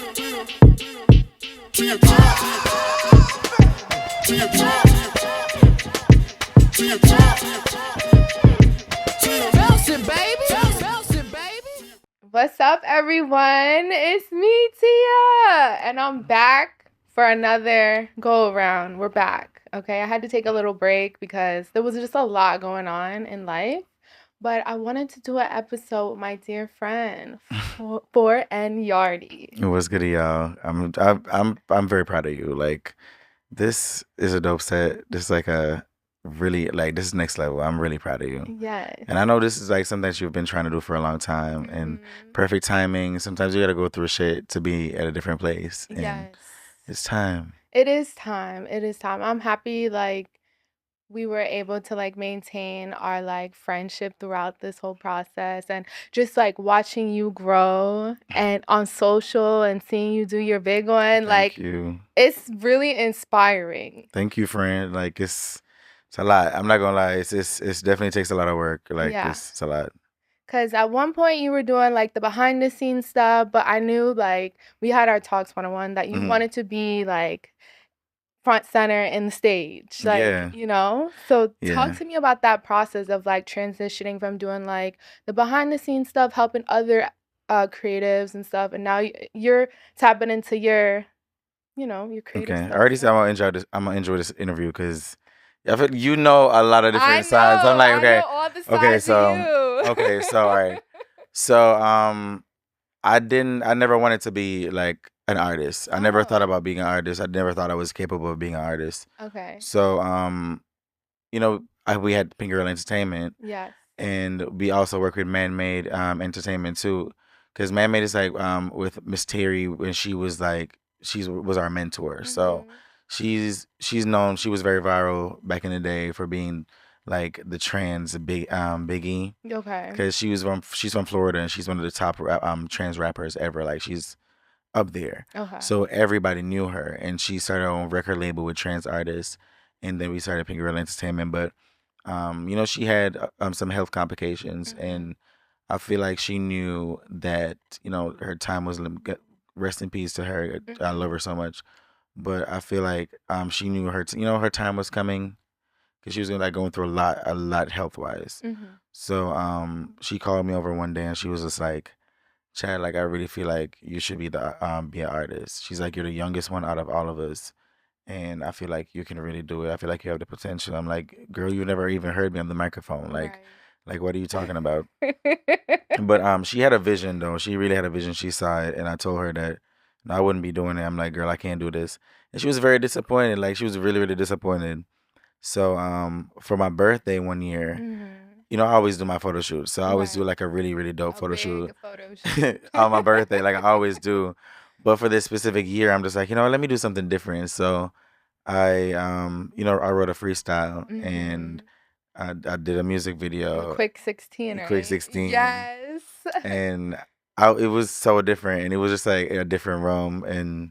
Tia Talks. Tia Talks. Tia Talks. Bouncing, baby. Bouncing, baby. What's up, everyone? It's me, Tia, and I'm back for another go around. We're back. Okay, I had to take a little break because there was just a lot going on in life, but I wanted to do an episode with my dear friend, for and Yardi. What's good, y'all? I'm very proud of you. Like, this is a dope set. This is like a really this is next level. I'm really proud of you. Yes. And I know this is like something that you've been trying to do for a long time, and perfect timing. Sometimes you got to go through shit to be at a different place. And Yes. it's time. It is time. It is time. I'm happy we were able to maintain our friendship throughout this whole process, and just watching you grow and on social and seeing you do your big one. Thank you. It's really inspiring. Thank you, friend. Like, it's a lot. I'm not gonna lie. It's definitely takes a lot of work. Yeah. It's a lot. Because at one point you were doing the behind the scenes stuff, but I knew we had our talks 101 that you wanted to be front center in the stage, Yeah. So Yeah. talk to me about that process of transitioning from doing the behind the scenes stuff, helping other creatives and stuff, and now you're tapping into your creative Okay. stuff. I already said I'm gonna enjoy this interview because I feel you know a lot of different sides. I'm like, okay, I know all the sides okay, so of you. okay, so all right, so I never wanted to be like an artist. I never thought about being an artist. I never thought I was capable of being an artist. Okay. So we had Pink Girl Entertainment. Yes. And we also work with Man Made Entertainment too, because Man Made is with Miss Terry when she was was our mentor. So she's known. She was very viral back in the day for being the trans Biggie. Okay. Because she's from Florida and she's one of the top trans rappers ever. She's up there. Okay. So everybody knew her, and she started her own record label with trans artists, and then we started Pink Girl Entertainment. But she had some health complications, and I feel like she knew that her time was limited. Rest in peace to her. I love her so much, but I feel like she knew her time was coming, because she was going through a lot health wise. So she called me over one day and she was just like, Chad, I really feel like you should be an artist. She's like, you're the youngest one out of all of us, and I feel like you can really do it. I feel like you have the potential. I'm like, girl, you never even heard me on the microphone. Like, what are you talking about? But she had a vision though. She really had a vision. She saw it, and I told her that I wouldn't be doing it. I'm like, girl, I can't do this, and she was very disappointed. She was really, really disappointed. So for my birthday one year, I always do my photo shoot. So I always do a really, really dope photo shoot on my birthday. I always do. But for this specific year, I'm just like, let me do something different. So I wrote a freestyle, and I did a music video. Quick 16, right? Quick 16. Yes. And it was so different, and it was just a different realm, and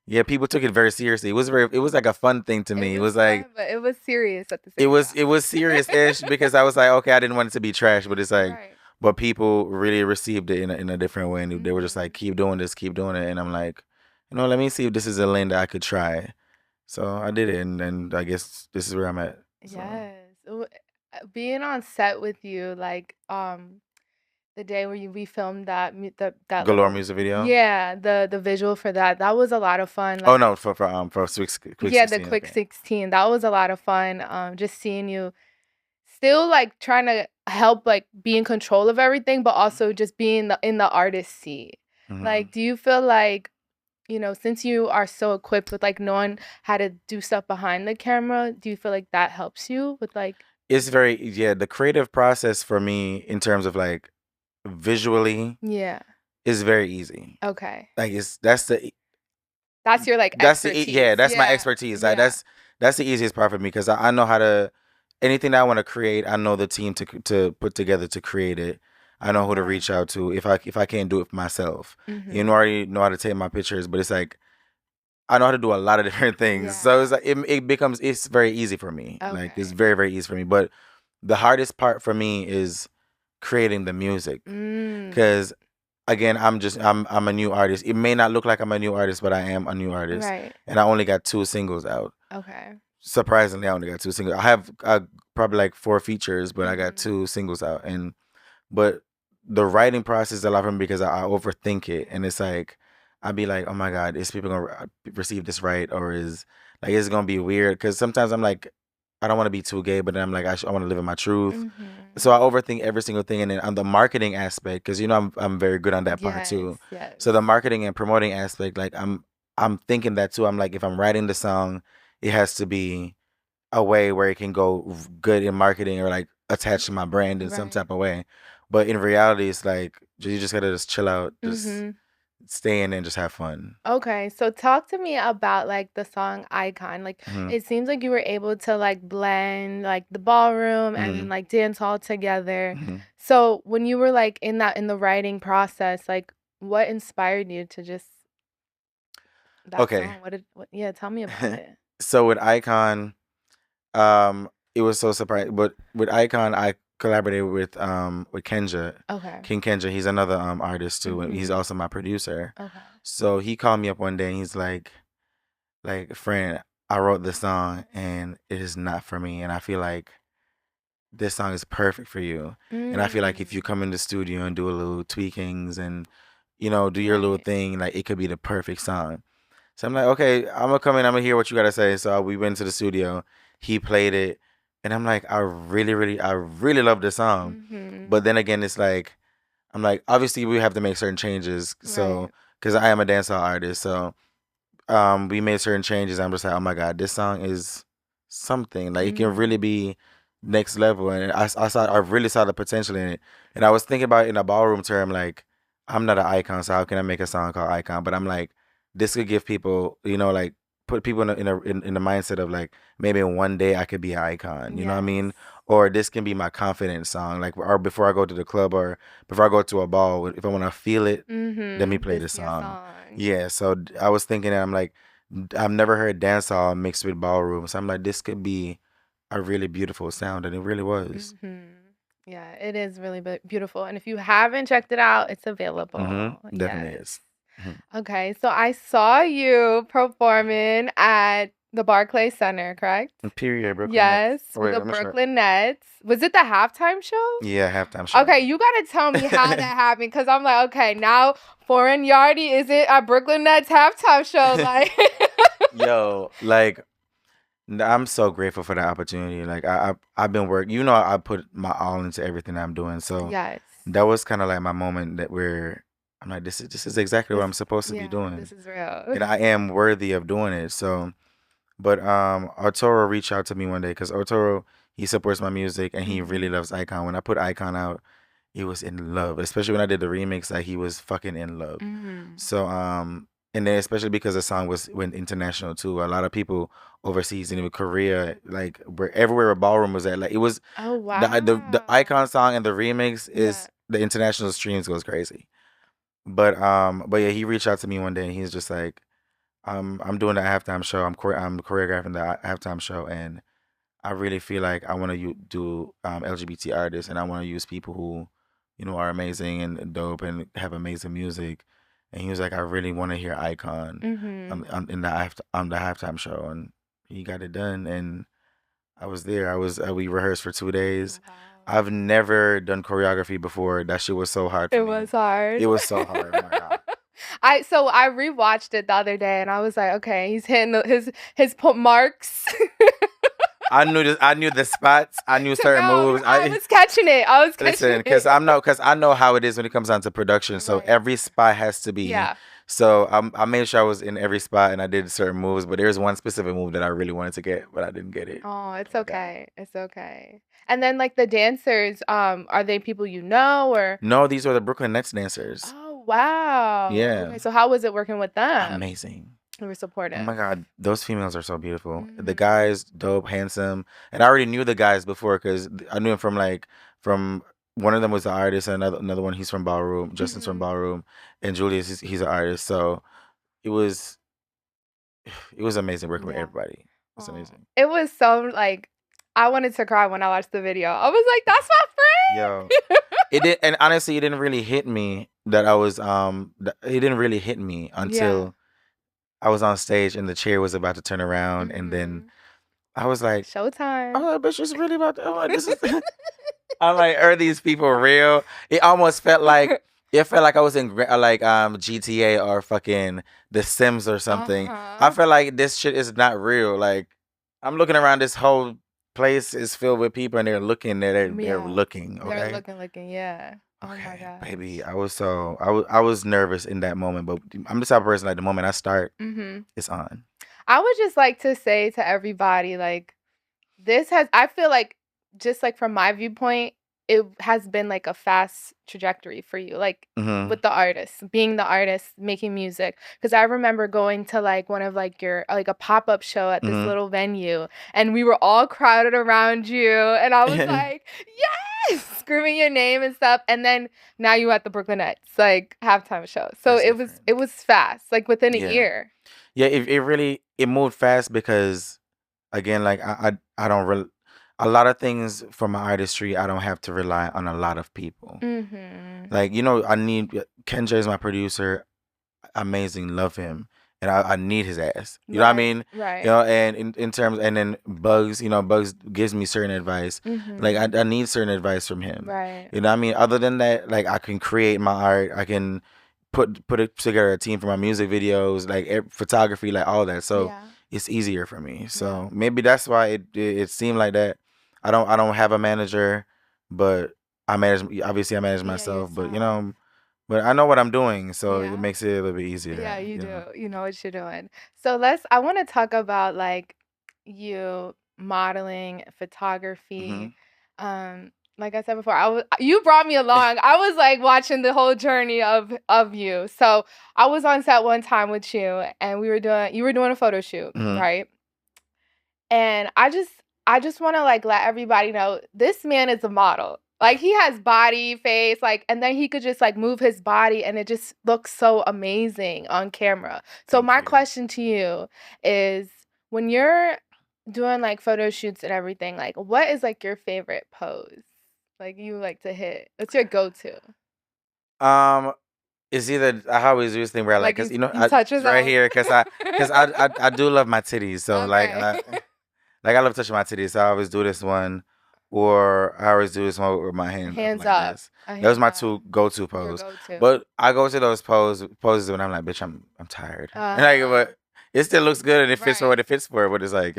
yeah, people took it very seriously. It was a fun thing to me. It was fun, but it was serious at the same time. It was serious-ish because I was like, okay, I didn't want it to be trash, but it's but people really received it in a different way, and they were just like, keep doing this, keep doing it, and I'm like, let me see if this is a lane that I could try. So I did it, and I guess this is where I'm at. So. Yes. Being on set with you, the day where we filmed that Galore music video. Yeah, the visual for that was a lot of fun. Oh no, for quick 16. Yeah, the quick 16. That was a lot of fun. Just seeing you still trying to help be in control of everything, but also just being in the artist seat. Do you feel since you are so equipped with knowing how to do stuff behind the camera, do you feel like that helps you with It's very the creative process for me in terms of visually is very easy. Okay. That's your expertise. That's my expertise. That's the easiest part for me, because I know how to, anything that I want to create, I know the team to put together to create it. I know who to reach out to if I can't do it for myself. Already know how to take my pictures, but it's I know how to do a lot of different things. Yeah. So it's it's very easy for me. Okay. It's very, very easy for me. But the hardest part for me is creating the music, because again, I'm a new artist. It may not look like I'm a new artist, but I am a new artist. Right. And I only got 2 singles out. Okay. Surprisingly, I only got 2 singles. I have probably like 4 features, but I got Mhm. 2 singles out. But the writing process is a lot for me because I overthink it, and it's like I'd be like, oh my god, is people gonna receive this right, or is it gonna be weird? Because sometimes I'm like, I don't want to be too gay, but then I'm like, I want to live in my truth. So I Mhm. overthink every single thing, and then on the marketing aspect, because I'm very good on that part Yes. too. Yes. So the marketing and promoting aspect, like I'm thinking that too. I'm like, if I'm writing the song, it has to be a way where it can go good in marketing or like attached to my brand in some Right. type of way. But in reality, it's like you just gotta just chill out, just Mhm. stay in and just have fun. Okay, so talk to me about like the song Icon. Like Hmm. it seems like you were able to like blend like the ballroom and then Hmm. like dance all together. Hmm. So when you were like in the writing process, like what inspired you to just that Okay. song? Yeah, tell me about it. So with Icon, it was so surprising. But with Icon, I collaborated with Kenja, Okay. King Kenja. He's another artist too, and he's Mhm. also my producer. Okay. So he called me up one day and he's like, friend, I wrote this song and it is not for me, and I feel like this song is perfect for you. And I feel like if you Mm. come in the studio and do a little tweakings and do your little Right. thing, like it could be the perfect song. So I'm like, okay, I'm gonna come in. I'm gonna hear what you gotta say. So we went to the studio. He played it, and I'm like, I really love this song. Mhm. But then again, it's like, I'm like, obviously we have to make certain changes. So Right. because I am a dancehall artist, so we made certain changes. I'm just like, oh my god, this song is something. Like it can really Mhm. be next level, and I really saw the potential in it. And I was thinking about it in a ballroom term, like I'm not an icon, so how can I make a song called Icon? But I'm like, this could give people, like put people in the mindset of like maybe one day I could be an icon. You know what I Yes. mean? Or this can be my confidence song, like or before I go to the club or before I go to a ball, if I want to feel it, let me Mhm. play This the your song. song. Yeah, so I was thinking that I'm like, I've never heard dancehall mixed with ballroom. So I'm like, this could be a really beautiful sound, and it really was. Yeah, it is really beautiful. And if you haven't checked it out, it's available. Definitely Yes. is. Mhm. Okay, so I saw you performing at the Barclays Center, correct? Period, Brooklyn Nets. Yes, Oh, with wait, the I'm not sure. Brooklyn Nets. Was it the halftime show? Yeah, halftime show. Okay, you gotta tell me how that happened because I'm like, okay, now Foreign Yardi is it a Brooklyn Nets halftime show? Like, Yo, like I'm so grateful for the opportunity. Like I've been working. I put my all into everything I'm doing. So yes, that was kind of like my moment that where I'm like, this is exactly what this, I'm supposed to be yeah, doing, this is real. and I am worthy of doing it. So. But Arturo reached out to me one day because Arturo, he supports my music and he really Mhm. loves Icon. When I put Icon out, he was in love, especially when I did the remix. Like he was fucking in love. Mhm. So and then especially because the song went international too. A lot of people overseas and even Korea, like everywhere a ballroom was at, like it was Oh the wow. Icon song and the remix Yeah. is the international streams goes crazy. But yeah, he reached out to me one day and he's just like. I'm doing the halftime show. I'm choreographing the halftime show, and I really feel like I want to do LGBT artists, and I want to use people who, are amazing and dope and have amazing music. And he was like, I really want to hear Icon Mhm. on the halftime show, and he got it done. And I was there. We rehearsed for 2 days. Wow. I've never done choreography before. That shit was so hard for It me. was hard. It was so hard. Oh my god. I rewatched it the other day and I was like, okay, he's hitting his marks I knew this. I knew the spots. I knew to certain go. moves. I was catching it. I was catching Listen, it. because I know how it is when it comes down to production. So Right. every spot has to be. Yeah. So I made sure I was in every spot and I did certain moves. But there's one specific move that I really wanted to get, but I didn't get it. Oh, it's Oh my god. okay. It's okay. And then like the dancers, are they people you know or? No, these were the Brooklyn Nets dancers. Oh wow. Yeah, Okay, so how was it working with them? amazing. They were Oh my supportive. god, those females are so beautiful. The Mhm. guys, dope, handsome, and I already knew the guys before because I knew him from one of them was the artist, and another one he's from Ballroom. Justin's from Mhm. Ballroom, and Julius he's an artist. So it was it was amazing working with Yeah. everybody. It's Oh, amazing. it was so like I wanted to cry when I watched the video. I was like, "That's my Yo, friend." it did, and honestly, it didn't really hit me that I was it didn't really hit me Yeah. until I was on stage and the chair was about to turn around, and then Mhm. I was like, Showtime. "Oh, bitch, it's really about to, oh, this is." I'm like, "Are these people real?" It almost felt like I was in like GTA or fucking The Sims or something. I Uh-huh. felt like this shit is not real. Like, I'm looking around, this whole place is filled with people, and they're looking. They're Yeah. looking. They're Okay. looking, yeah. Oh my Okay, gosh. baby. I was nervous in that moment, but I'm the type of person, like, the moment I start, Mhm. it's on. I would just like to say to everybody, like, I feel like, just like from my viewpoint, it has been like a fast trajectory for you, like Mm-hmm. with the artist, being the artist, making music. Because I remember going to like one of like like a pop up show at this Mm-hmm. little venue, and we were all crowded around you, and I was like, yes, screaming your name and stuff. And then now you at the Brooklyn Nets, like halftime show. So That's it was different. fast, like within a Yeah. year. Yeah, it really it moved fast because, again, like, I don't really, a lot of things for my artistry, I don't have to rely on a lot of people. Mm-hmm. Like, I need Ken J is my producer, amazing, love him, and I need his ass. You know what I mean? Right. And in terms, and then Bugs, Bugs gives me certain advice. Like, Mm-hmm. I need certain advice from him. Right. You know what I mean? Other than that, like, I can create my art. I can put it together a team for my music videos, like, photography, like, all that. So Yeah. it's easier for me. So Yeah. maybe that's why it seemed like that. I don't have a manager, but obviously I manage Yeah, myself, but yourself. but I know what I'm doing, so it Yeah. makes it a little bit easier. Yeah, you do. You know what you're doing. So I want to talk about like you modeling, Hmm. photography. Like I said before, you brought me along. I was like watching the whole journey of you. So I was on set one time with you, and you were doing a photo shoot, Hmm. right? And I just want to like let everybody know this man is a model. Like he has body, face, like, and then he could just like move his body and it just looks so amazing on camera. So Thank my you. question to you is, when you're doing like photo shoots and everything, like what is like your favorite pose? Like you like to hit. What's your go-to? It's either, I always do this thing where I like, Like cause you touch it's his right out. here, cause I do love my titties, so like Okay. like I love touching my titties, so I always do this one, or I always do this one with my hands up Hands like up. this. A Those hands are my up. two go-to Your pose. go-to. But I go to those poses when I'm like, bitch, I'm tired. And like, Uh-huh. but it still looks good and it fits for what Right. it fits for. But it's like,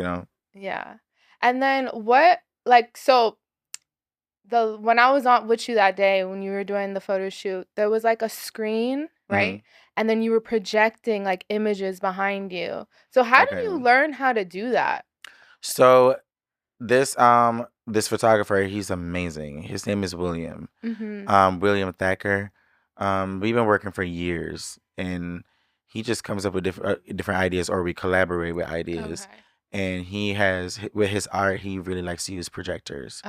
Yeah. And then what, like, so when I was on with you that day when you were doing the photo shoot, there was like a screen, right? mhm. And then you were projecting like images behind you. So how did Okay. you learn how to do that? So this photographer, he's amazing. His name is William. Mm-hmm. William Thacker. We've been working for years, and he just comes up with different ideas, or we collaborate with ideas. Okay. And he has, with his art, he really likes to use projectors.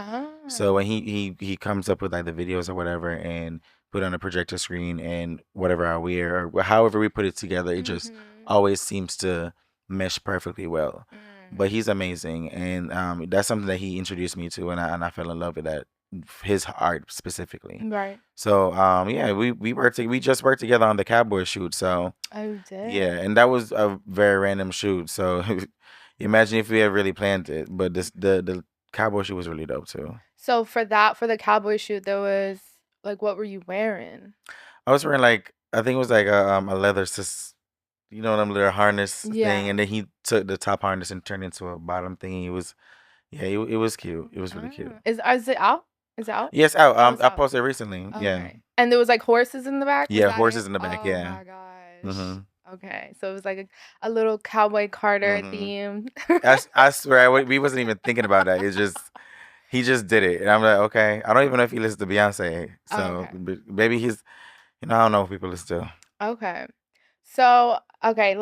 So Oh. when he comes up with like the videos or whatever, and put on a projector screen and whatever I wear, or however we put it together, it just Mm-hmm. always seems to mesh perfectly well. But Mm. he's amazing, and that's something that he introduced me to, and I fell in love with that, his art specifically. Right. So yeah, we just worked together on the cowboy shoot. So Oh, you did. yeah, and that was a very random shoot. So imagine if we had really planned it. But the cowboy shoot was really dope too. So for the cowboy shoot, there was like, what were you wearing? I was wearing, like, I think it was like a leather them little harness thing, Yeah. and then he took the top harness and turned it into a bottom thing. It was, yeah, it was cute. It was really cute. Is it out? Is it out? Yes, out. Oh, it's I out. posted recently. Yeah, Okay. And there was like horses in the back? Was yeah, that horses it? in the back. Oh Yeah. my gosh. Mhm. Okay. So it was like a little Cowboy Carter Mhm. theme. I swear we wasn't even thinking about that. It's just he just did it, and I'm like, okay. I don't even know if he listens to Beyonce, so Okay. maybe he's, I don't know if people listen to. Okay. So, okay,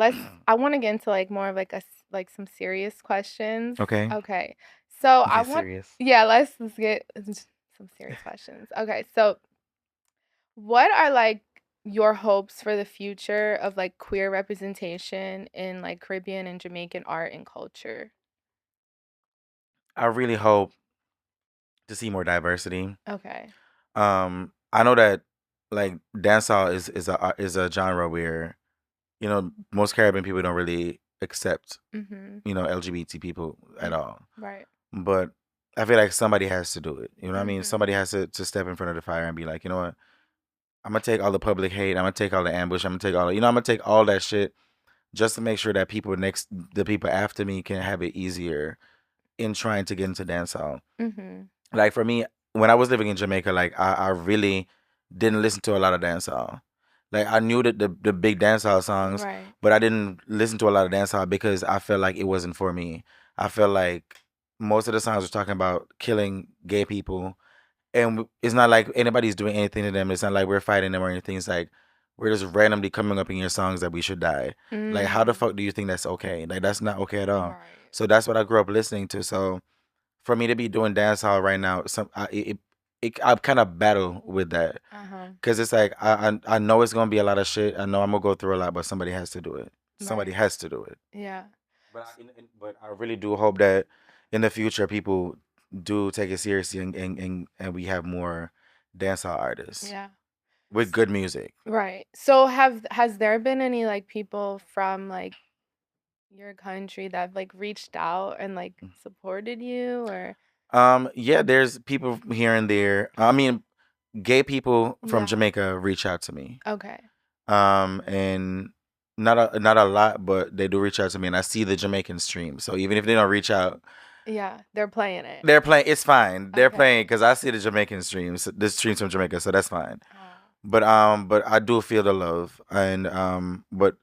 I want to get into like more of like like some serious questions. Okay. Okay. So I Get want, serious. yeah, let's get some serious questions. Okay. So what are like your hopes for the future of like queer representation in like Caribbean and Jamaican art and culture? I really hope to see more diversity. Okay. I know that, like dancehall is a genre where, you know, most Caribbean people don't really accept, Mm-hmm. you know, LGBT people at all. Right. But I feel like somebody has to do it. You know what I mean? Mm-hmm. Somebody has to step in front of the fire and be like, you know what? I'm gonna take all the public hate. I'm gonna take all the ambush. I'm gonna take all, you know, I'm gonna take all that shit just to make sure that the people after me can have it easier in trying to get into dancehall. Mm-hmm. Like for me, when I was living in Jamaica, like I really didn't listen to a lot of dancehall. Like I knew that the big dancehall songs, Right. but I didn't listen to a lot of dancehall because I felt like it wasn't for me. I felt like most of the songs were talking about killing gay people, and it's not like anybody's doing anything to them. It's not like we're fighting them or anything. It's like we're just randomly coming up in your songs that we should die. Like how the Mm. fuck do you think that's okay? Like that's not okay at all. Right. So that's what I grew up listening to. So for me to be doing dancehall right now, I kind of battle with that Uh-huh. because it's like I know it's gonna be a lot of shit. I know I'm gonna go through a lot, but somebody has to do it. Somebody Right. has to do it. Yeah. But I really do hope that in the future people do take it seriously and we have more dancehall artists Yeah. with good music. Right. So has there been any like people from like your country that have like reached out and like supported you or Yeah, there's people here and there. I mean, gay people from yeah. Jamaica reach out to me. Okay. And not a lot, but they do reach out to me, and I see the Jamaican stream. So even if they don't reach out, Yeah, they're playing it. they're playing. It's fine. They're Okay. playing because I see the Jamaican streams, the streams from Jamaica, so that's fine. Oh. But I do feel the love, and but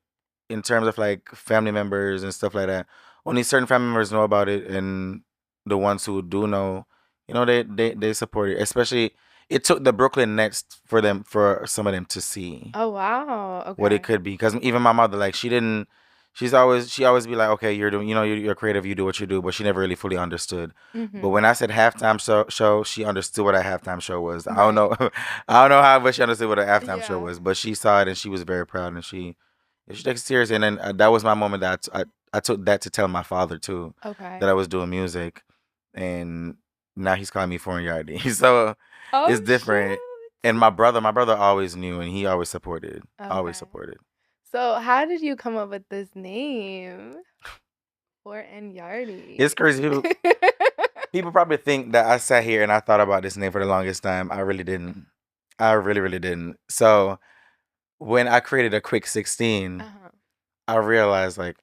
in terms of like family members and stuff like that, only certain family members know about it, and the ones who do know, you know, they support it. Especially, it took the Brooklyn Nets for some of them to see Oh wow. what it Okay. could be. Because even my mother, like, she didn't. She always be like, okay, you're doing, you know, you're creative, you do what you do, but she never really fully understood. But Mm-hmm. when I said halftime show, she understood what a halftime show was. I don't Right. know, I don't know how, but she understood what a halftime show Yeah. was. But she saw it and she was very proud, and she takes it serious. And then that was my moment that I took that to tell my father too Okay. that I was doing music, and now he's calling me foreign Yardi. So Oh it's different. shoot. And my brother always knew, and he always supported, always Okay. supported. So how did you come up with this name? Yardi. It's crazy. People probably think that I sat here and I thought about this name for the longest time. I really didn't. I really, really didn't. So when I created a quick 16, Uh-huh. I realized like,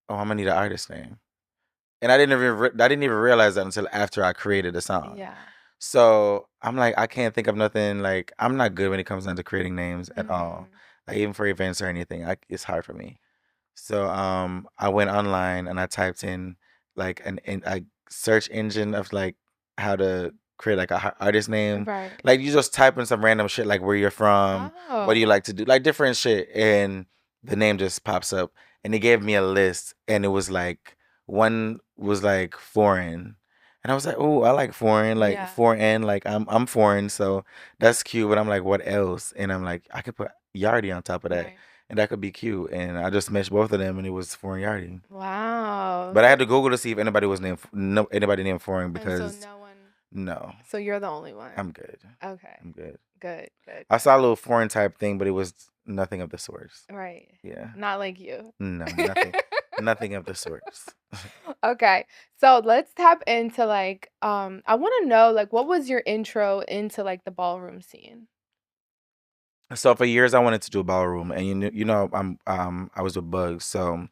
oh, I'm gonna need an artist name, and I didn't even realize that until after I created the song. Yeah. So I'm like, I can't think of nothing. Like, I'm not good when it comes down to creating names at all. Like even for events or anything, it's hard for me. So I went online and I typed in like a search engine of like how to create like a artist name. Right. Like you just type in some random shit like where you're from, what do you Oh. like to do, like different shit, and the name just pops up. And it gave me a list, and it was like one was like foreign. And I was like, oh, I like foreign, like Yeah. foreign, like I'm foreign, so that's cute. But I'm like, what else? And I'm like, I could put Yardi on top of that, Right. and that could be cute. And I just meshed both of them, and it was foreign Yardi. Wow. But I had to Google to see if anybody was named anybody named foreign, And so because no one. no, So you're the only one. I'm good. Okay. I'm good. Good. Good. I saw a little foreign type thing, but it was nothing of the sorts. Right. Yeah, Not like you. no, nothing, nothing of the sorts. Okay. So let's tap into like I want to know like what was your intro into like the ballroom scene? So for years I wanted to do a ballroom, and I was with Bugs. So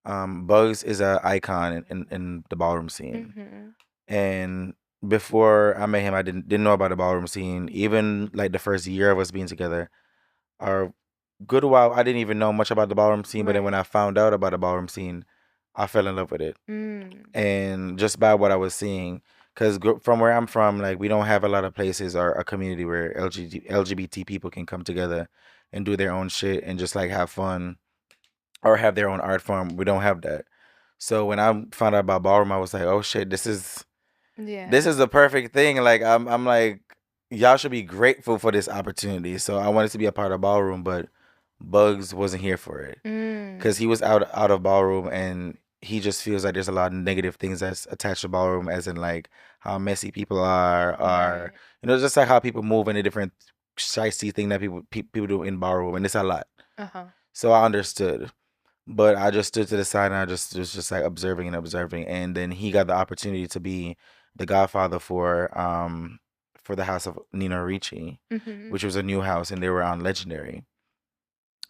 Bugs is an icon in the ballroom scene. Mm-hmm. And before I met him, I didn't know about the ballroom scene. Even like the first year of us being together, or good while, I didn't even know much about the ballroom scene. But then when Right. I found out about the ballroom scene, I fell in love with it, Mm. and just by what I was seeing. Because from where I'm from, like we don't have a lot of places or a community where LGBT people can come together and do their own shit and just like have fun or have their own art form. We don't have that. So when I found out about ballroom, I was like, oh shit, this is Yeah. the perfect thing. Like I'm like, y'all should be grateful for this opportunity. So I wanted to be a part of ballroom, but Bugs wasn't here for it because Mm. he was out of ballroom, and he just feels like there's a lot of negative things that's attached to ballroom, as in like how messy people are, or Right. just like how people move in a different shicey thing that people do in ballroom, and it's a lot. Uh-huh. So I understood, but I just stood to the side and I just was just like observing and observing, and then he got the opportunity to be the godfather for the house of Nino Ricci, Mm-hmm. which was a new house, and they were on Legendary.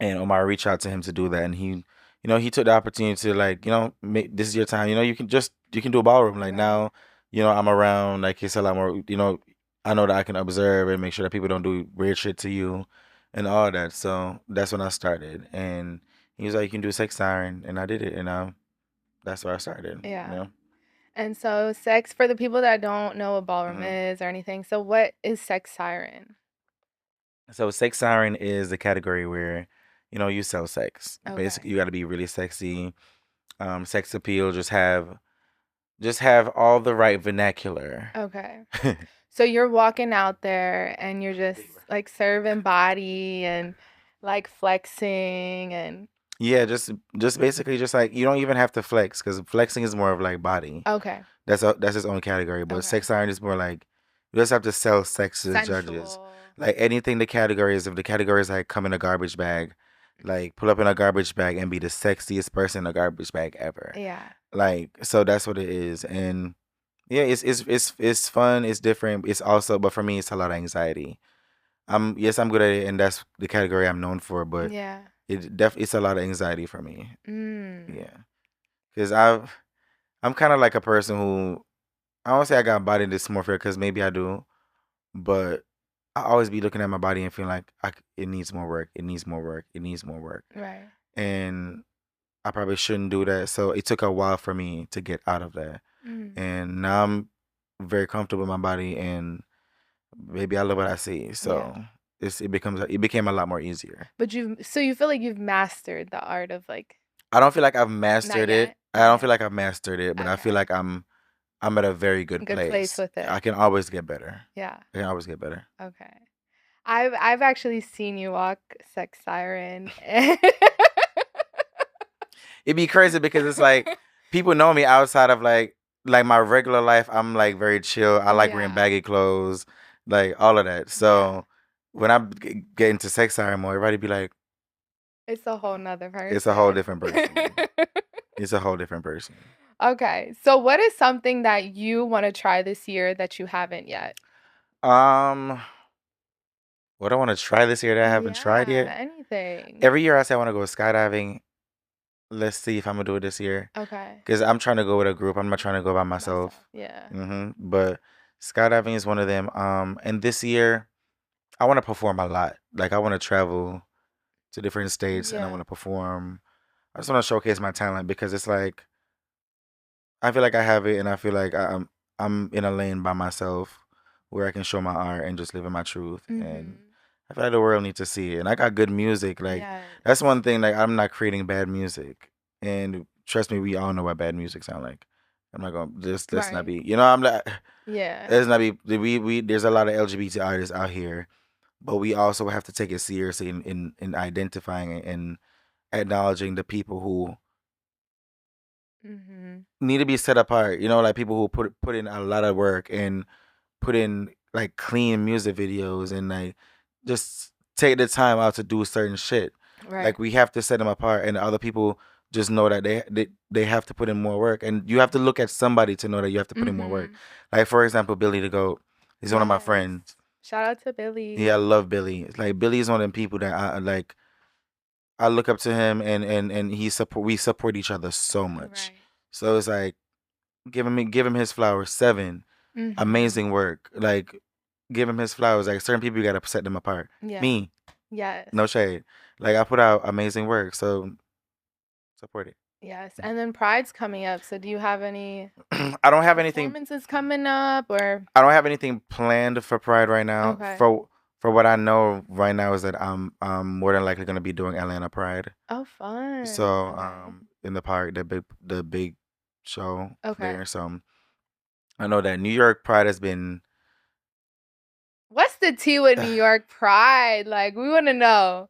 And Omar reached out to him to do that, and he took the opportunity to like, this is your time. You can do a ballroom. Like Right. now, I'm around. Like it's a lot more. I know that I can observe and make sure that people don't do weird shit to you, and all that. So that's when I started, and he was like, "You can do Sex Siren," and I did it, and that's where I started. Yeah. And so sex, for the people that don't know what ballroom is or anything, so what is Sex Siren? So Sex Siren is the category where, you sell sex. Okay. Basically, you got to be really sexy, sex appeal. Just have all the right vernacular. Okay. So you're walking out there and you're just like serving body and like flexing and Yeah, just basically just like you don't even have to flex because flexing is more of like body. okay. That's its own category. But Okay. Sex Siren is more like you just have to sell sex to the judges. Sensual. Like anything the categories, if the categories like come in a garbage bag, like pull up in a garbage bag and be the sexiest person in a garbage bag ever. Yeah. Like so that's what it is. And yeah, it's fun, it's different. It's also, but for me it's a lot of anxiety. I'm good at it and that's the category I'm known for, but Yeah. it's a lot of anxiety for me. Mm. Yeah. Cuz I'm kind of like a person who I don't say I got body dysmorphia because maybe I do, but I always be looking at my body and feeling like it needs more work. It needs more work. It needs more work. Right. And I probably shouldn't do that. So it took a while for me to get out of that. Mm. And now I'm very comfortable with my body and maybe I love what I see. So it became a lot more easier. But you feel like you've mastered the art of like I don't feel like I've mastered it. yet. I don't feel like I've mastered it, but I feel Okay. like I'm at a very good place with it. I can always get better. Yeah. I can always get better. Okay. I've actually seen you walk Sex Siren. It'd be crazy because it's like people know me outside of like my regular life. I'm like very chill. I like wearing baggy clothes, like all of that. So when I get into Sex Siren mode, everybody be like, it's a whole nother person. It's a whole different person. It's a whole different person. Okay. So what is something that you want to try this year that you haven't yet? What I want to try this year that I haven't tried yet? Anything. Every year I say I want to go skydiving. Let's see if I'm gonna do it this year. Okay. Because I'm trying to go with a group. I'm not trying to go by myself. Yeah. But skydiving is one of them. And this year I want to perform a lot. Like I want to travel to different states and I want to perform. I just want to showcase my talent because it's like I feel like I have it and I feel like I'm in a lane by myself where I can show my art and just live in my truth. And I feel like the world needs to see it. And I got good music. Like that's one thing. Like I'm not creating bad music. And trust me, we all know what bad music sound like. I'm not gonna let's not be. I'm not. Yeah. Let's not be. We there's a lot of LGBT artists out here, but we also have to take it seriously in identifying and acknowledging the people who need to be set apart. Like people who put in a lot of work and put in like clean music videos and like just take the time out to do certain shit. Right. Like we have to set them apart, and other people just know that they have to put in more work, and you have to look at somebody to know that you have to put in more work. Like for example, Billy the Goat. He's one of my friends. Shout out to Billy. Yeah, I love Billy. It's like Billy's one of them people that I like. I look up to him, and we support each other so much. Right. So it's like give him his flowers. 7 amazing work. Like give him his flowers. Like certain people you gotta set them apart. Yeah. Me. Yes. No shade. Like I put out amazing work, so support it. Yes. And then Pride's coming up. So do you have any I don't have anything performances coming up or I don't have anything planned for Pride right now. Okay. For what I know right now is that I'm more than likely gonna be doing Atlanta Pride. Oh, fun. So in the park, the big show there. So I know that New York Pride has been. What's the tea with New York Pride? Like we want to know.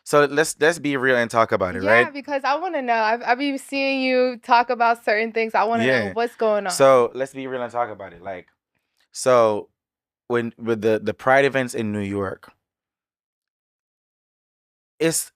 So let's be real and talk about it, right? Yeah, because I want to know. I've been seeing you talk about certain things. I want to know what's going on. So let's be real and talk about it. Like, so with the Pride events in New York, it's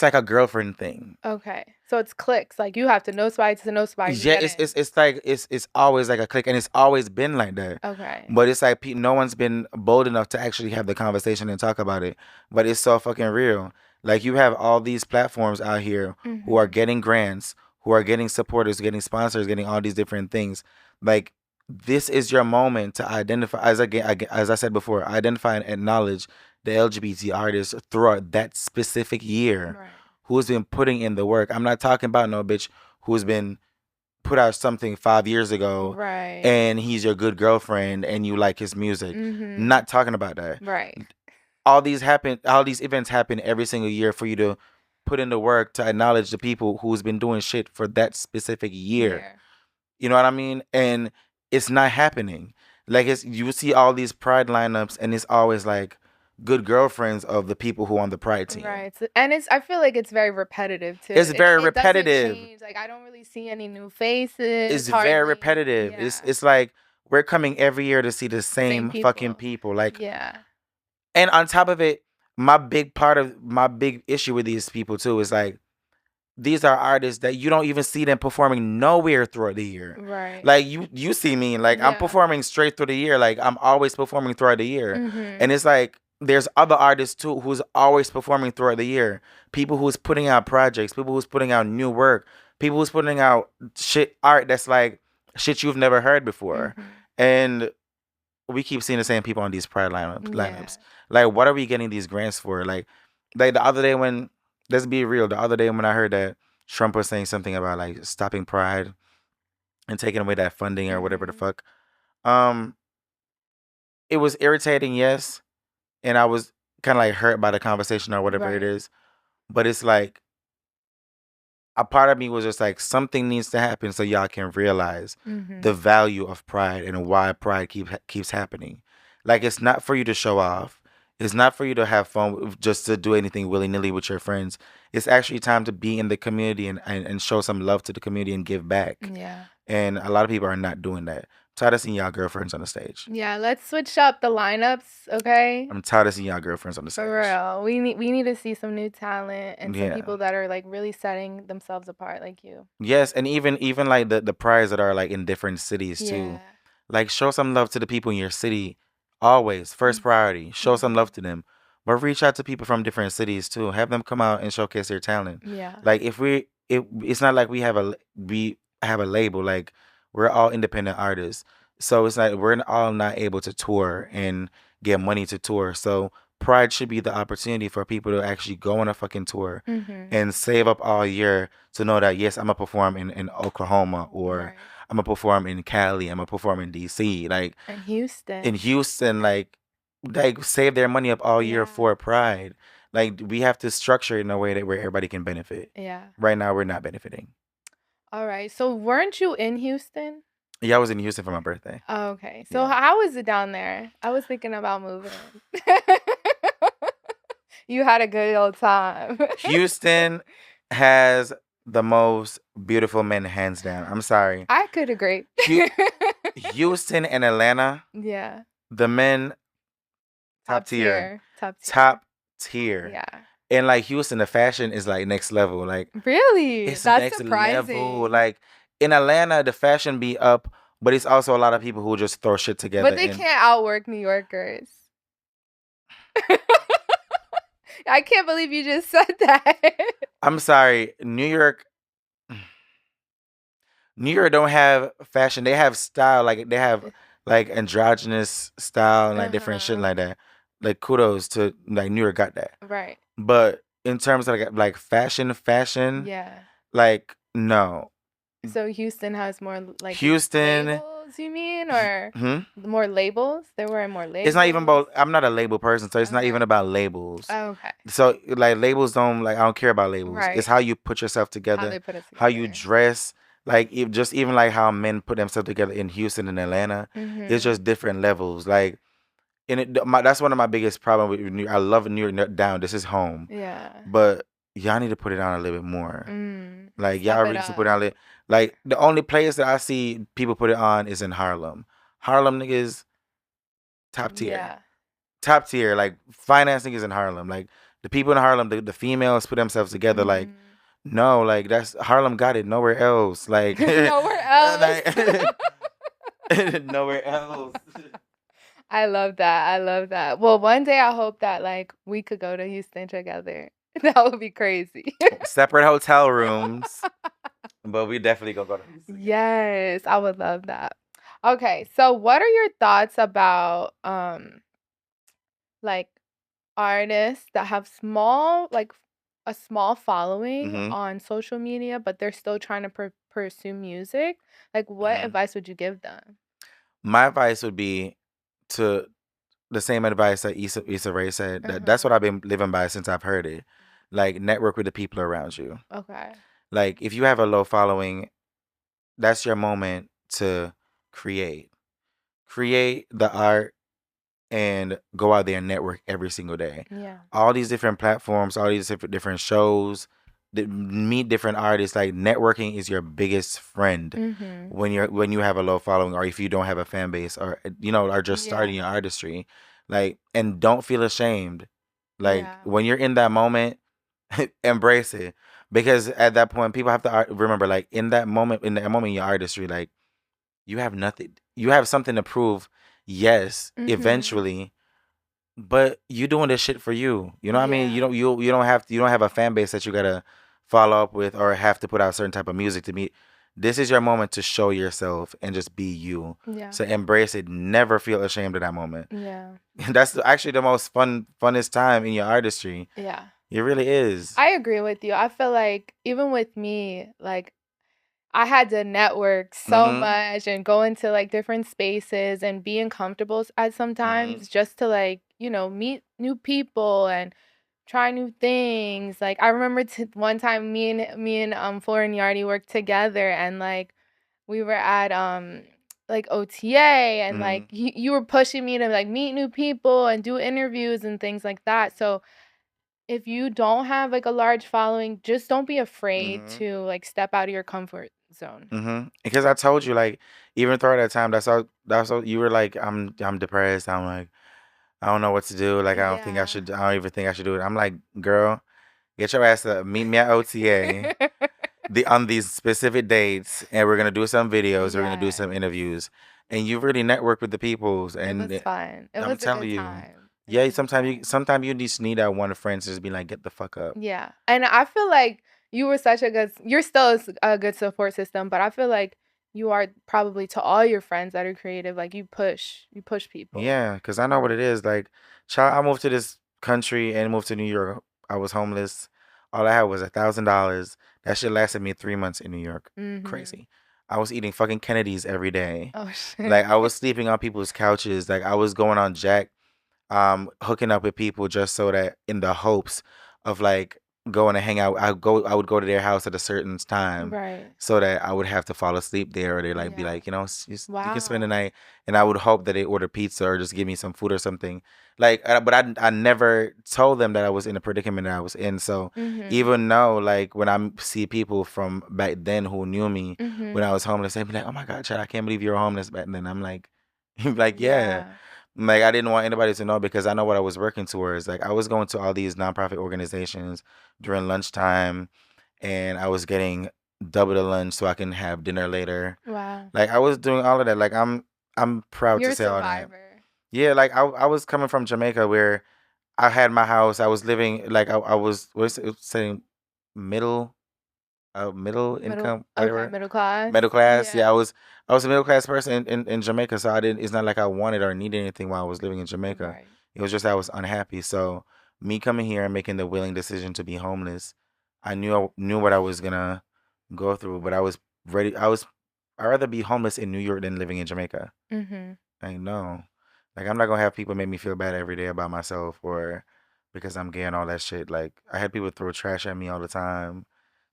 like a girlfriend thing. Okay. So it's clicks. Like you have to know somebody to know somebody. to Yeah, get in. it's like it's always like a click, and it's always been like that. Okay. But it's like no one's been bold enough to actually have the conversation and talk about it. But it's so fucking real. Like you have all these platforms out here who are getting grants, who are getting supporters, getting sponsors, getting all these different things. Like this is your moment to identify, as I said before, identify and acknowledge the LGBT artists throughout that specific year Right. who's been putting in the work. I'm not talking about no bitch who's been put out something 5 years ago Right. and he's your good girlfriend and you like his music. Not talking about that. Right. All these events happen every single year for you to put in the work to acknowledge the people who's been doing shit for that specific year. Yeah. You know what I mean? And it's not happening. Like you see all these pride lineups and it's always like good girlfriends of the people who are on the pride team. Right. And I feel like it's very repetitive too. It's very It doesn't repetitive. change. Like I don't really see any new faces. It's hardly. very repetitive. Yeah. It's like we're coming every year to see the same fucking people. Like yeah. And on top of it, my big issue with these people too is like these are artists that you don't even see them performing nowhere throughout the year. Right. Like you see me, like I'm performing straight through the year. Like I'm always performing throughout the year. And it's like there's other artists too who's always performing throughout the year. People who's putting out projects, people who's putting out new work, people who's putting out art that's like shit you've never heard before. And we keep seeing the same people on these pride lineups. Yeah. Like, what are we getting these grants for? Like the other day when, let's be real, the other day when I heard that Trump was saying something about like stopping pride and taking away that funding or whatever the fuck, it was irritating, yes, and I was kind of like hurt by the conversation or whatever it is, but it's like a part of me was just like something needs to happen so y'all can realize the value of pride and why pride keeps happening. Like it's not for you to show off. It's not for you to have fun just to do anything willy-nilly with your friends. It's actually time to be in the community and show some love to the community and give back. Yeah. And a lot of people are not doing that. I'm tired of seeing y'all girlfriends on the stage. Yeah, let's switch up the lineups, okay? I'm tired of seeing y'all girlfriends on the stage. For real. We need to see some new talent and some people that are like really setting themselves apart like you. Yes, and even like the prides that are like in different cities too. Like show some love to the people in your city. Always first priority. Show some love to them, but reach out to people from different cities too. Have them come out and showcase their talent. Yeah. Like it's not like we have a label. Like we're all independent artists, so it's like we're all not able to tour and get money to tour. So pride should be the opportunity for people to actually go on a fucking tour and save up all year to know that yes, I'm gonna perform in Oklahoma or. I'm gonna perform in Cali. I'm gonna perform in DC, like in Houston. like save their money up all year for Pride. Like we have to structure it in a way that where everybody can benefit. Yeah. Right now, we're not benefiting. All right. So weren't you in Houston? Yeah, I was in Houston for my birthday. Oh, okay. So how is it down there? I was thinking about moving. You had a good old time. Houston has the most beautiful men, hands down. I'm sorry. I could agree. Houston and Atlanta. Yeah. The men, top tier. Top tier. Yeah. And like Houston, the fashion is like next level. Like really, it's that's next surprising. level. Like in Atlanta, the fashion be up, but it's also a lot of people who just throw shit together. But they can't outwork New Yorkers. I can't believe you just said that. I'm sorry, New York don't have fashion. They have style. Like they have like androgynous style and like different shit like that. Like kudos to like New York got that. Right. But in terms of like fashion, yeah. Like no. So Houston has more like Houston. Labels, you mean, or more labels? They're wearing more labels. It's not even about. I'm not a label person, so it's not even about labels. Oh, okay. So like labels don't like. I don't care about labels. Right. It's how you put yourself together. How they put it together. How you dress. Like even like how men put themselves together in Houston and Atlanta. It's just different levels. Like. That's one of my biggest problems with New York. I love New York down. This is home. Yeah. But y'all need to put it on a little bit more. Like y'all really need to put it on a little. Like the only place that I see people put it on is in Harlem. Harlem niggas, top tier. Yeah. Top tier. Like finance niggas in Harlem. Like the people in Harlem, the females put themselves together. Like, Mhm. no, like that's Harlem got it. Nowhere else. Like, Nowhere else. like, nowhere else. I love that. I love that. Well, one day I hope that like we could go to Houston together. That would be crazy. Separate hotel rooms, but we definitely gonna go to Houston. Yes, I would love that. Okay, so what are your thoughts about like artists that have a small following Mhm. on social media, but they're still trying to pursue music? Like, what Mhm. advice would you give them? My advice would be to the same advice that Issa Rae said. That's Uh-huh. what I've been living by since I've heard it. Like, network with the people around you. Okay. Like, if you have a low following, that's your moment to create. Create the art and go out there and network every single day. Yeah. All these different platforms, all these different shows, meet different artists. Like, networking is your biggest friend Mm-hmm. when you have a low following, or if you don't have a fan base, or are just starting Yeah. your artistry. Like, and don't feel ashamed. Like, Yeah. when you're in that moment, embrace it, because at that point people have to remember, like, in that moment in your artistry, like, you have nothing, you have something to prove, yes, Mm-hmm. eventually, but you doing this shit for you. You know what I mean? Yeah. You don't have you don't have a fan base that you gotta follow up with or have to put out certain type of music to meet. This is your moment to show yourself and just be you. Yeah. So embrace it. Never feel ashamed of that moment. Yeah. That's actually the most funnest time in your artistry. Yeah. It really is. I agree with you. I feel like even with me, like I had to network so Mhm. much and go into like different spaces and be uncomfortable at Mhm. sometimes just to like, meet new people and try new things. Like I remember one time me and Flora and Yardi worked together and like we were at like OTA and like Mhm. you were pushing me to like meet new people and do interviews and things like that. So if you don't have like a large following, just don't be afraid Mhm. to like step out of your comfort zone. Mhm. Because I told you, like, even throughout that time, that's all you were like, I'm depressed. I'm like, I don't know what to do. Like, Yeah. I don't even think I should do it. I'm like, girl, get your ass up. Meet me at OTA on these specific dates, and we're gonna do some videos. We're gonna do Yes. some interviews, and you really network with the peoples. It And was fun. It I'm was a telling good you, time. It yeah. was a good time. Sometimes you just need that one friend to just be like, get the fuck up. Yeah. And I feel like you're still a good support system, but I feel like you are probably to all your friends that are creative, like you push people. Yeah, because I know what it is. Like, child, I moved to this country and moved to New York. I was homeless. All I had was $1,000. That shit lasted me 3 months in New York. Mm-hmm. Crazy. I was eating fucking Kennedys every day. Oh shit. Like, I was sleeping on people's couches. Like, I was going on Jack, hooking up with people just so that in the hopes of like going to hang out. I would go to their house at a certain time Right. so that I would have to fall asleep there, or they like be Yeah. like, you can spend the Wow. night, and I would hope that they order pizza or just give me some food or something. Like, but I never told them that I was in a predicament that I was in. So Mm-hmm. even though, like, when I see people from back then who knew me when Mm-hmm. I was homeless, they'd be like, "Oh my God, Chad, I can't believe you were homeless back then." I'm like, like, yeah. Yeah. Like, I didn't want anybody to know because I know what I was working towards. Like, I was going to all these nonprofit organizations during lunchtime, and I was getting double the lunch so I can have dinner later. Wow. Like, I was doing all of that. Like, I'm proud You're to a say all that. survivor. Yeah, like, I was coming from Jamaica where I had my house. I was living like I was what's it saying, middle middle income, Okay, whatever. middle class. Middle class. Yeah, Yeah. I was a middle class person in Jamaica, so I didn't. It's not like I wanted or needed anything while I was living in Jamaica. Right. It was just I was unhappy. So me coming here and making the willing decision to be homeless, I knew what I was gonna go through, but I was ready. I'd rather be homeless in New York than living in Jamaica. Mm-hmm. I know. Like, I'm not gonna have people make me feel bad every day about myself or because I'm gay and all that shit. Like, I had people throw trash at me all the time.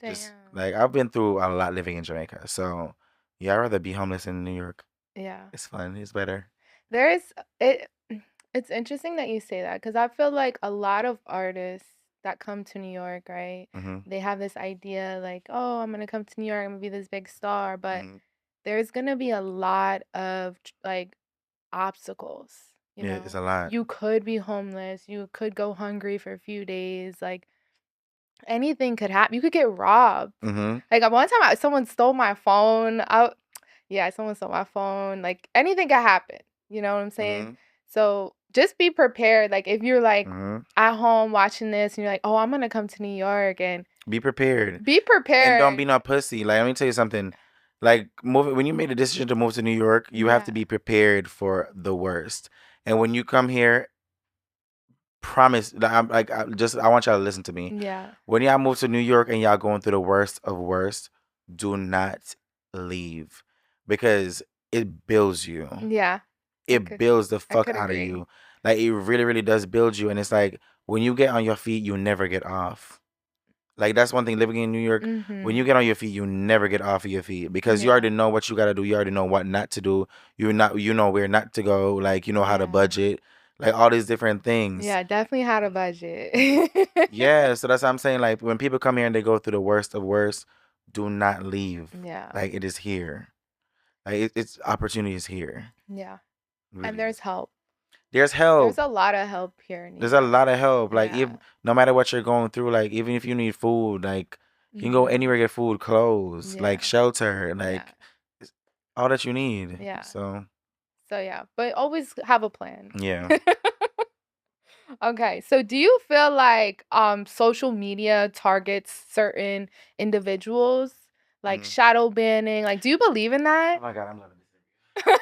Just Damn. like, I've been through a lot living in Jamaica. So yeah, I'd rather be homeless in New York. Yeah. It's fun. It's better. There's it it's interesting that you say that because I feel like a lot of artists that come to New York, right? Hmm. They have this idea like, "Oh, I'm going to come to New York, I'm going to be this big star," but Hmm. there's going to be a lot of like obstacles You Yeah, know, it's a lot. you could be homeless. You could go hungry for a few days. Like anything could happen. You could get robbed. Mm-hmm. Like at one time, someone stole my phone. Yeah, someone stole my phone. Like anything could happen. You know what I'm saying? Mm-hmm. So just be prepared. Like if you're like Mm-hmm. at home watching this and you're like, oh, I'm gonna come to New York and Be prepared. be prepared. And don't be no pussy. Like, let me tell you something. Like, when you made a decision to move to New York, you have to be prepared for the worst. And when you come here, promise. I want y'all to listen to me. Yeah. When y'all move to New York and y'all going through the worst of worst, do not leave, because it builds you. Yeah. It builds the fuck could out of agree. you. Like, it really, really does build you. And it's like, when you get on your feet, you never get off. Like, that's one thing living in New York. When you get on your feet, you never get off of your feet, because you already know what you got to do. You already know what not to do. You know where not to go. Like, you know how to budget. Like, all these different things. Yeah, definitely how to budget. Yeah, so that's what I'm saying. Like, when people come here and they go through the worst of worst, do not leave. Yeah. Like, it is here. Like, it's opportunity is here. Yeah. Really And there's is. help. There's help. There's a lot of help here. In New There's a York. lot of help. Like, Yeah. if no matter what you're going through, like, even if you need food, like, you can go anywhere, get food, clothes, like shelter, like it's all that you need. Yeah. So yeah, but always have a plan. yeah. Okay, so do you feel like social media targets certain individuals, like shadow banning? Like, do you believe in that? Oh my God, I'm loving this.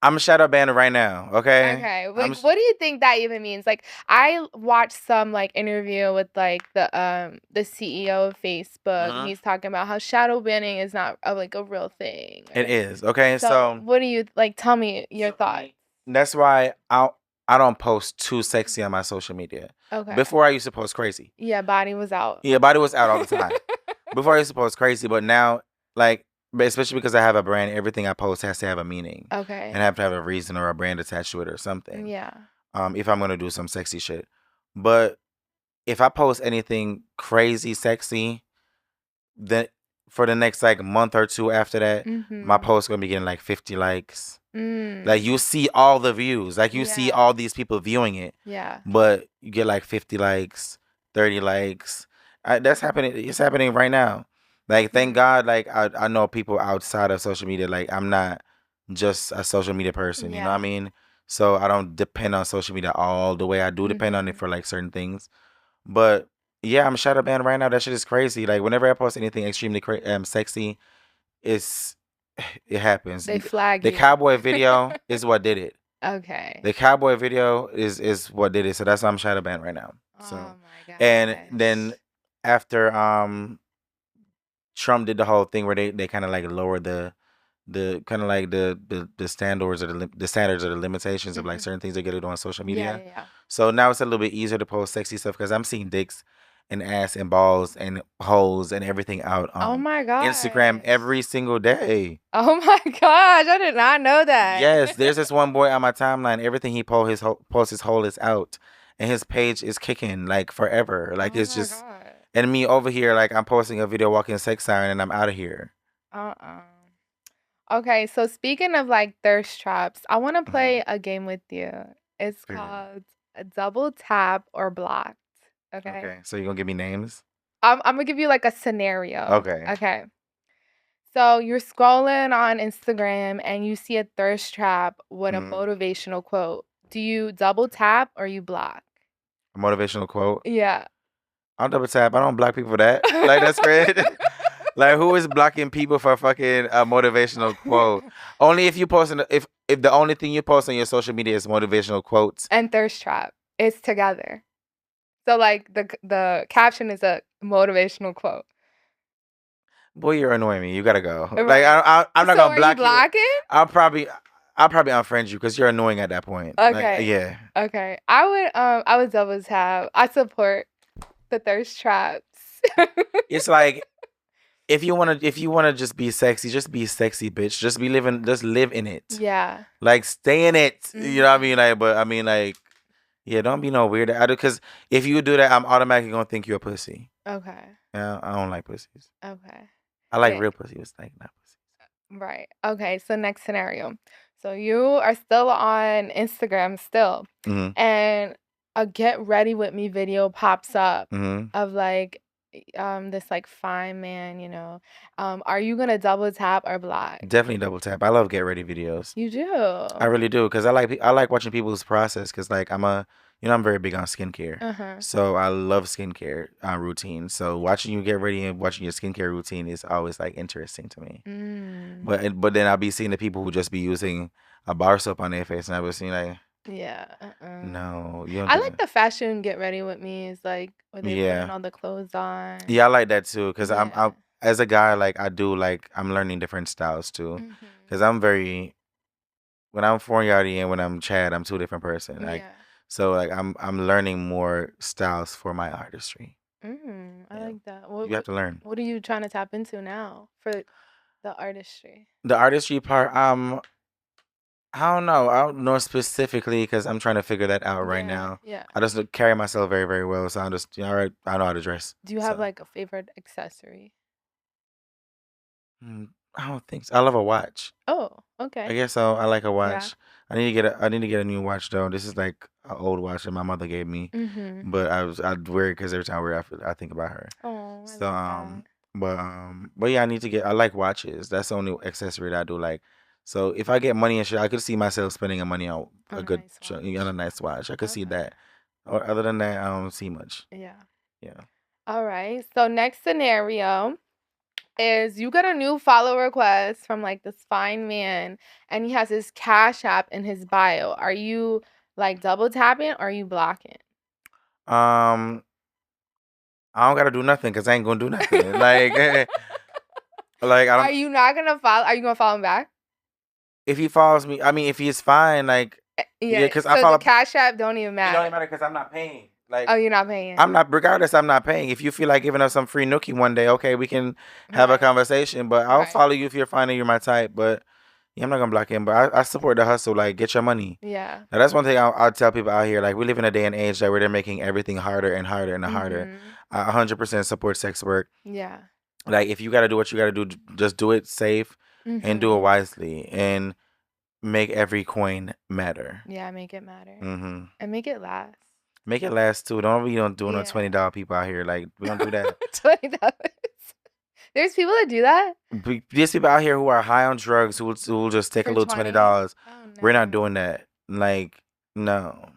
I'm shadow banned right now. Okay. Okay. Like, what do you think that even means? Like, I watched some like interview with like the CEO of Facebook. And he's talking about how shadow banning is not like a real thing. It is. Okay. So what do you like? Tell me your thoughts. That's why I don't post too sexy on my social media. Okay. Before, I used to post crazy. Yeah, body was out. Yeah, body was out all the time. Before, I used to post crazy, but now, like, especially because I have a brand, everything I post has to have a meaning. Okay. And have to have a reason or a brand attached to it or something. Yeah. If I'm gonna do some sexy shit. But if I post anything crazy sexy, then for the next like month or two after that, my post gonna be getting like 50 likes. Like, you see all the views. Like, you see all these people viewing it. Yeah. But you get like 50 likes, 30 likes. That's happening. It's happening right now. Like, thank God, like, I know people outside of social media. Like, I'm not just a social media person. You know what I mean? So I don't depend on social media all the way. I do depend on it for like certain things. But yeah, I'm shadow banned right now. That shit is crazy. Like, whenever I post anything extremely sexy, it happens. They flag the you. cowboy video is what did it. Okay. The cowboy video is what did it. So that's why I'm shadow banned right now. So, oh my God. and then after Trump did the whole thing where they kind of like lowered the kind of like the standards or the standards or the limitations of like certain things they get to do on social media. Yeah. So now it's a little bit easier to post sexy stuff, because I'm seeing dicks and ass and balls and holes and everything out on Oh my God. Instagram every single day. Oh my gosh, I did not know that. Yes, there's this one boy on my timeline. Everything he posts his hole is out, and his page is kicking like forever. Like, it's just, God. and me over here, like, I'm posting a video walking sex siren and I'm out of here. Okay, so speaking of like thirst traps, I want to play a game with you. It's called Double Tap or Blocked. Okay. So you're gonna give me names? I'm gonna give you like a scenario. Okay. Okay. So you're scrolling on Instagram and you see a thirst trap with a motivational quote. Do you double tap or you block? A motivational quote? Yeah. I'll double tap. I don't block people for that. Like, that's great. Like, who is blocking people for fucking a motivational quote? Only if you post if the only thing you post on your social media is motivational quotes and thirst trap. It's together. So like the caption is a motivational quote. Boy, you're annoying me. You gotta go. Right. Like, I'm not gonna block you. Blocking? I'll probably unfriend you because you're annoying at that point. Okay. Like, yeah. Okay. I would double tap. I support the thirst traps. It's like, if you wanna just be sexy, bitch. Just live in it. Yeah. Like, stay in it. You know what I mean? Like, but I mean, like, yeah, don't be no weird. Because if you do that, I'm automatically gonna think you're a pussy. Okay. Yeah, I don't like pussies. Okay. I like real pussy. It's like not pussy. Right. Okay. So next scenario. So you are still on Instagram still, Mm-hmm. and a get ready with me video pops up Mm-hmm. of like this like fine man, are you gonna double tap or block? Definitely double tap. I love get ready videos. You do. I really do, because I like watching people's process, because like I'm very big on skincare. Uh-huh. So I love skincare routine. So watching you get ready and watching your skincare routine is always like interesting to me. But then I'll be seeing the people who just be using a bar soap on their face, and I was seeing like, Yeah. no, you don't I do like that. the fashion get ready with me is like where they putting Yeah, all the clothes on. yeah, I like that too, because Yeah. as a guy, like I do like I'm learning different styles too, Mhm. because when I'm foreign Yardi and when I'm Chad, I'm two different person. Like, Yeah. so like I'm learning more styles for my artistry. I Yeah. like that. You have to learn. What are you trying to tap into now for the artistry? The artistry part, I don't know. I don't know specifically, because I'm trying to figure that out right now. Yeah. I just carry myself very, very well, so I'm just, all right, I know how to dress. Do you have So, like a favorite accessory? I don't think so. I love a watch. Oh, I okay. guess so. I like a Yeah. watch. I need to get a new watch though. This is like an old watch that my mother gave me, but I'd wear it because every time I wear it, I think about her. Oh, I So love but yeah, I like watches. That's the only accessory that I do like. So if I get money and shit, I could see myself spending money on On a a good nice on a nice watch. I could see Okay. that. Or other than that, I don't see much. that. Yeah. Yeah. All right. So next scenario is you get a new follow request from like this fine man, and he has his Cash App in his bio. Are you like double tapping or are you blocking? I don't gotta do nothing because I ain't gonna do nothing. Like, like I Are don't. you not gonna follow? Are you gonna follow him back? If he follows me, I mean, if he's fine, like, yeah, Yeah. because So I the follow. Cash App don't even It matter. don't even matter because I'm not paying. Like, Oh, you're not paying. I'm not. Regardless, I'm not paying. If you feel like giving us some free nookie one day, okay, we can have a Right. conversation. But I'll Right. follow you if you're fine and you're my type. But yeah, I'm not gonna block him. But I support the hustle. Like, get your money. Yeah. Now that's one thing I'll tell people out here. Like, we live in a day and age that where they're making everything harder and harder and harder. I 100% support sex work. Yeah. Like, if you gotta do what you gotta do, just do it safe and do it wisely and make every coin matter. Yeah, make it matter. Mm-hmm. And make it last. Make it last too. Don't be doing no Yeah. $20 people out here. Like, we don't do that. $20. There's people that do that. There's people out here who are high on drugs who will just take For a little $20? $20. Oh, We're not no. doing that. Like, no.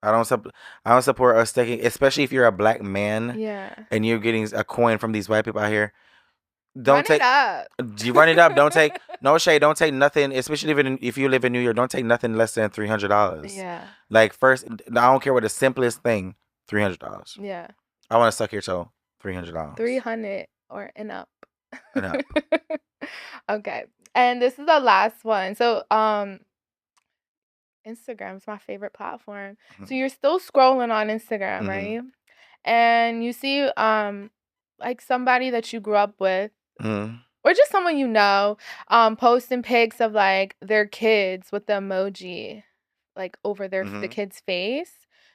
I don't support us taking, especially if you're a black man Yeah. and you're getting a coin from these white people out here. Run Don't take it up. You run it up. Don't take no shade. Don't take nothing, especially if you live in New York. Don't take nothing less than $300. Yeah. Like, first, I don't care what the simplest thing, $300. Yeah. I want to suck your toe, $300. 300 or and up. And up. Okay. And this is the last one. So, Instagram's my favorite platform. So you're still scrolling on Instagram, right? And you see like somebody that you grew up with or just someone you know posting pics of like their kids with the emoji like over the kid's face.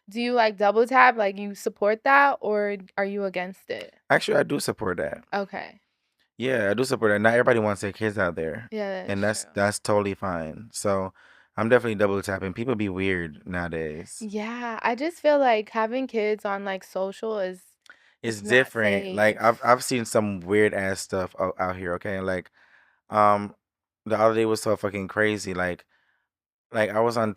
Do you like double tap, like you support that, or are you against it? Actually, I do support that. Okay. Yeah, I do support that. Not everybody wants their kids out there. Yeah, And that's that's totally fine. So I'm definitely double tapping. People be weird nowadays. Yeah, I just feel like having kids on like social is It's not different. Like, safe. I've seen some weird ass stuff out here, okay? Like, the other day was so fucking crazy. Like I was on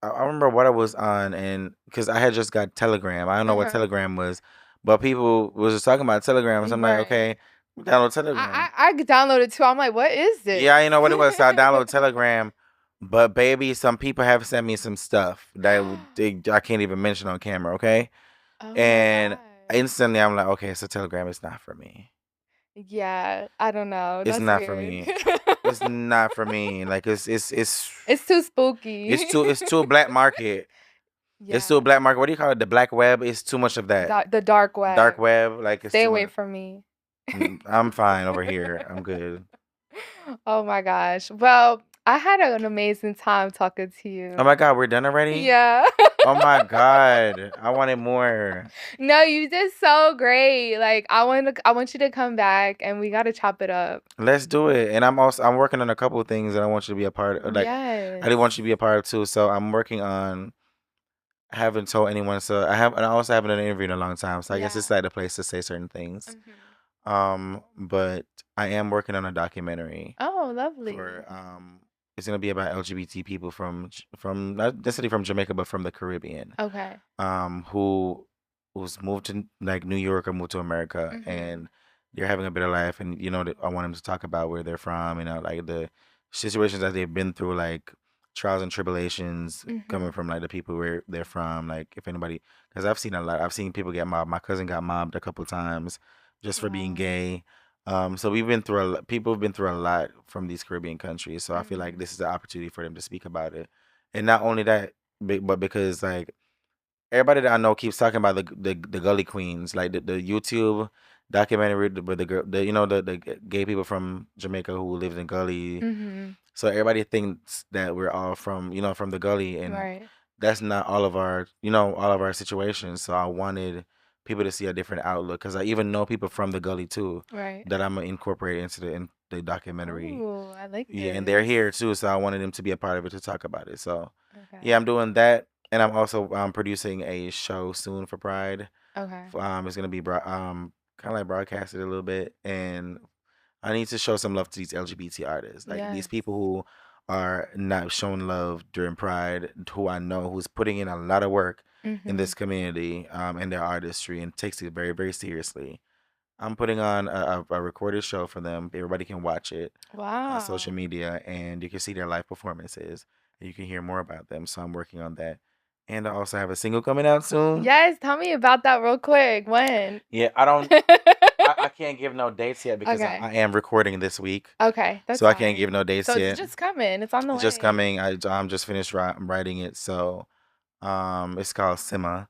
I remember what I was on, and because I had just got Telegram. I don't know what Telegram was, but people was just talking about Telegram. So I'm like, Right. okay, download Telegram. I downloaded too. I'm like, what is this? Yeah, you know what it was. So I downloaded Telegram. But baby, some people have sent me some stuff that I can't even mention on camera, okay? Oh my And God. instantly I'm like, okay, so Telegram is not for me. Yeah, I don't know. It's That's not for weird. me. It's not for me. Like, it's It's too spooky. it's too a black market. It's too a black market. What do you call it? The black web. It's too much of that. The dark web. Dark web. Like, it's Stay too away much. from me. I'm fine over here. I'm good. Oh my gosh. Well, I had an amazing time talking to you. Oh my God, we're done already? Yeah. Oh my God, I wanted more. No, you did so great. Like I want you to come back and we gotta chop it up. Let's do it. And I'm working on a couple of things that I want you to be a part of. Like I do want Yes. you to be a part of too. So I'm working on. I haven't told anyone. So I also haven't done an interview in a long time. So I guess Yeah. it's like the place to say certain things. Mhm. But I am working on a documentary Oh, lovely. for it's gonna be about LGBT people from not necessarily from Jamaica but from the Caribbean. Okay. Who's moved to like New York or moved to America Mhm. and they're having a better life and I want them to talk about where they're from, like the situations that they've been through, like trials and tribulations coming Mhm. from like the people where they're from, like if anybody, because I've seen a lot. I've seen people get mobbed. My cousin got mobbed a couple times just for being Wow. gay. So we've been through a lot. People have been through a lot from these Caribbean countries. So I feel like Mhm. this is an opportunity for them to speak about it, and not only that, but because like everybody that I know keeps talking about the Gully Queens, like the YouTube documentary with the girl, the gay people from Jamaica who lived in Gully. Mhm. So everybody thinks that we're all from from the Gully, and Right. that's not all of our all of our situations. So I wanted people to see a different outlook because I even know people from the Gully too Right. that I'm gonna incorporate into the documentary. Ooh, I like Yeah, and they're this. here too, so I wanted them to be a part of it to talk about it. So Okay. yeah, I'm doing that, and I'm also producing a show soon for Pride. Okay. It's gonna be kind of like broadcasted a little bit, and I need to show some love to these LGBT artists, like these Yes. people who are not showing love during Pride, who I know who's putting in a lot of work in this Mhm. community, in their artistry, and takes it very, very seriously. I'm putting on a recorded show for them. Everybody can watch it on social Wow. media, and you can see their live performances, and you can hear more about them. So I'm working on that, and I also have a single coming out soon. Yes, tell me about that real quick. When? Yeah, I can't give no dates yet because Okay. I am recording this week, Okay, that's so I can't give fine. no dates So it's yet. just coming. It's on the It's just way. coming. I'm just finished writing it, so it's called Sima.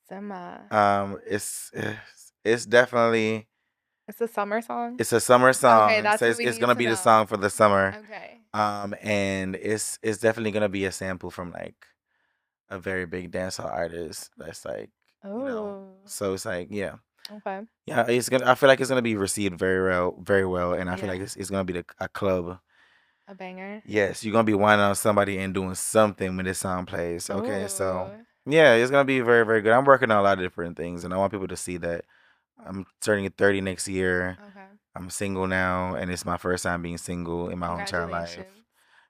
Summer. It's definitely It's a summer song? it's a summer Okay, song. that's So what we it's need gonna to be the know. song for the summer. Okay. And it's definitely gonna be a sample from like a very big dancehall artist that's like, Oh. so it's like, yeah. Okay. Yeah, I feel like it's gonna be received very well, and I feel like Yeah. it's gonna be a club. A banger. Yes, you're gonna be whining on somebody and doing something when this song plays. Okay, so Ooh. yeah, it's gonna be very, very good. I'm working on a lot of different things, and I want people to see that I'm turning 30 next year. Okay. I'm single now, and it's my first time being single in my whole entire life.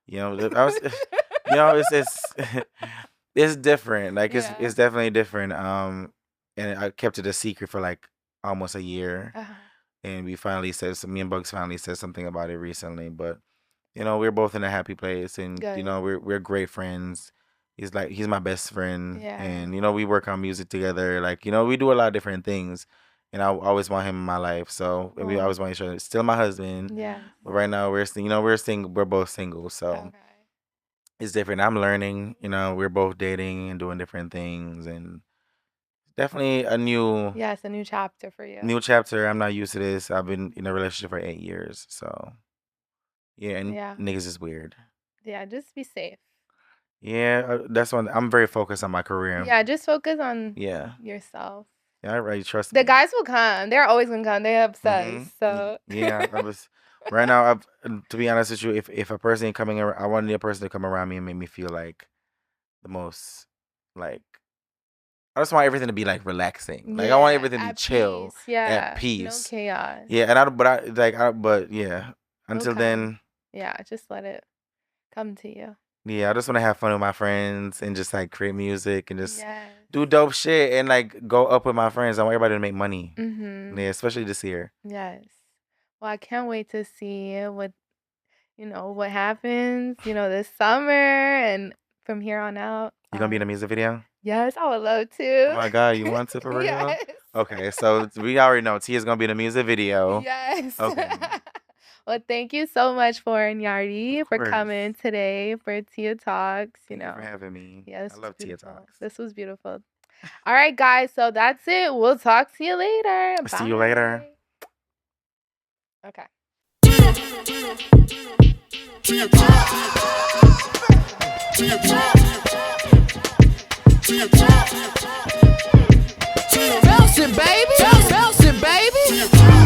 Congratulations. I was, it's it's different. Like Yeah. it's definitely different. And I kept it a secret for like almost a year, Uh-huh. and me and Bugs finally said something about it recently. But we're both in a happy place, and Good. we're great friends. He's my best friend, Yeah. and we work on music together. Like we do a lot of different things, and I always want him in my life. So we Aw. always want each other. Still my husband, Yes. but right now we're single. We're both single, so Okay. it's different. I'm learning. We're both dating and doing different things, and definitely a Yes, a new chapter for you. new chapter. I'm not used to this. I've been in a relationship for 8 years, so yeah, and Yeah. niggas is weird. Yeah, just be safe. Yeah, that's one. I'm very focused on my career. Yeah, just focus on Yeah, yourself. yeah, I really trust The me. guys will come. They're always gonna come. They're obsessed. So Yeah, I was right now. To be honest with you, if a person coming around, I wanted a person to come around me and make me feel like the most, like I just want everything to be like relaxing. Like I want yeah, everything to be at chill, peace. Yeah, at no peace. chaos. Yeah, and but yeah. It'll Until come. then, Yeah, just let it come to you. yeah, I just want to have fun with my friends and just like create music and just Yes. do dope shit and like go up with my friends. I want everybody to make money. Mhm. Yeah, especially this year. Yes. Well, I can't wait to see what happens, this summer and from here on out. You gonna be in a music video? Yes, I would love Oh to. my God, you want to for real? Yes. Okay, so we already know Tia's gonna be in a music video. Yes. Okay. Well, thank you so much for Yardi Of for course. coming today for Tia Talks. Thank you for having me. Yeah, this I was love Tia beautiful. Talks. This was beautiful. All right, guys. So that's it. We'll talk to you later. See you later. Bye. Okay. Tia Talk. Tia Talk. Tia Talk. Bouncing, baby. Bouncing, baby.